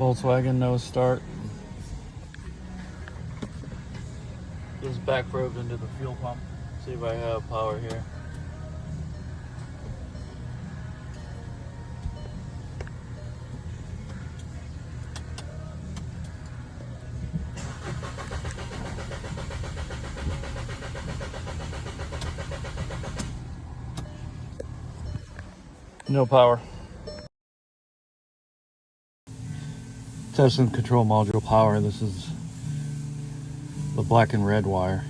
Volkswagen no start. Just back probed into the fuel pump. See if I have power here. No power. Testing control module power. This is the black and red wire.